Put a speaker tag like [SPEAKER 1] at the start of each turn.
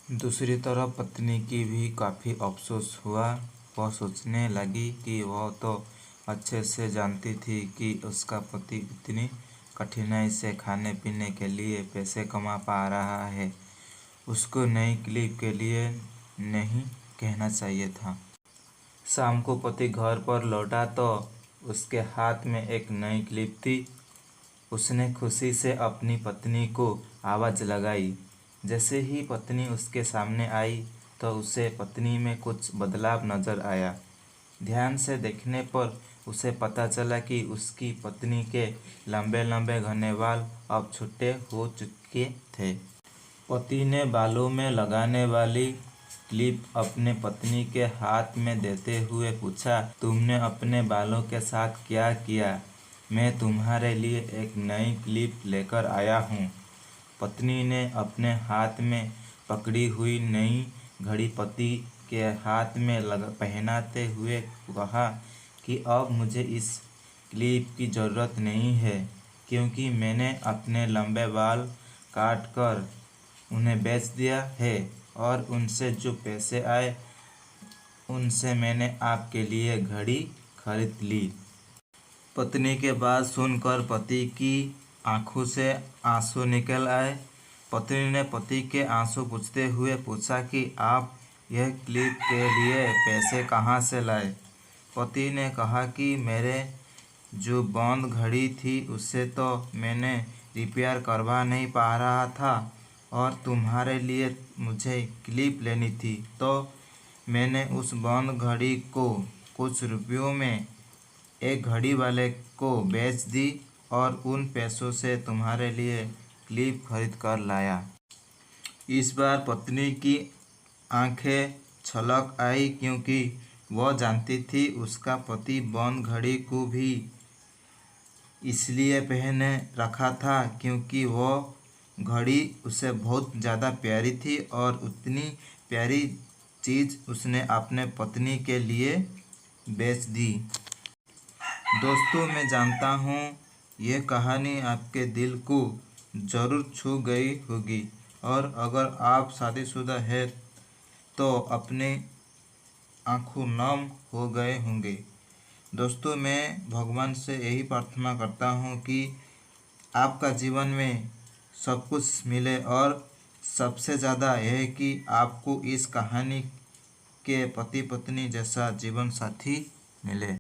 [SPEAKER 1] दूसरी तरफ पत्नी की भी काफ़ी अफसोस हुआ। वह सोचने लगी कि वह तो अच्छे से जानती थी कि उसका पति कितनी कठिनाई से खाने पीने के लिए पैसे कमा पा रहा है। उसको नई क्लिप के लिए नहीं कहना चाहिए था। शाम को पति घर पर लौटा तो उसके हाथ में एक नई क्लिप थी। उसने खुशी से अपनी पत्नी को आवाज़ लगाई। जैसे ही पत्नी उसके सामने आई तो उसे पत्नी में कुछ बदलाव नजर आया। ध्यान से देखने पर उसे पता चला कि उसकी पत्नी के लंबे लंबे घने बाल अब छोटे हो चुके थे। पति ने बालों में लगाने वाली क्लिप अपने पत्नी के हाथ में देते हुए पूछा, तुमने अपने बालों के साथ क्या किया? मैं तुम्हारे लिए एक नई क्लिप लेकर आया हूँ। पत्नी ने अपने हाथ में पकड़ी हुई नई घड़ी पति के हाथ में पहनाते हुए कहा कि अब मुझे इस क्लिप की ज़रूरत नहीं है, क्योंकि मैंने अपने लंबे बाल काट कर उन्हें बेच दिया है और उनसे जो पैसे आए उनसे मैंने आपके लिए घड़ी खरीद ली। पत्नी के बात सुनकर पति की आंखों से आंसू निकल आए। पत्नी ने पति के आंसू पोंछते हुए पूछा कि आप यह क्लिप के लिए पैसे कहाँ से लाए? पति ने कहा कि मेरे जो बंद घड़ी थी उसे तो मैंने रिपेयर करवा नहीं पा रहा था और तुम्हारे लिए मुझे क्लिप लेनी थी, तो मैंने उस बंद घड़ी को कुछ रुपयों में एक घड़ी वाले को बेच दी और उन पैसों से तुम्हारे लिए क्लिप खरीद कर लाया। इस बार पत्नी की आंखें छलक आई, क्योंकि वह जानती थी उसका पति बंद घड़ी को भी इसलिए पहने रखा था क्योंकि वह घड़ी उसे बहुत ज़्यादा प्यारी थी और उतनी प्यारी चीज़ उसने अपने पत्नी के लिए बेच दी। दोस्तों, मैं जानता हूँ यह कहानी आपके दिल को ज़रूर छू गई होगी और अगर आप शादीशुदा हैं तो अपने आंखों नम हो गए होंगे। दोस्तों, मैं भगवान से यही प्रार्थना करता हूँ कि आपका जीवन में सब कुछ मिले और सबसे ज़्यादा यह है कि आपको इस कहानी के पति पत्नी जैसा जीवन साथी मिले।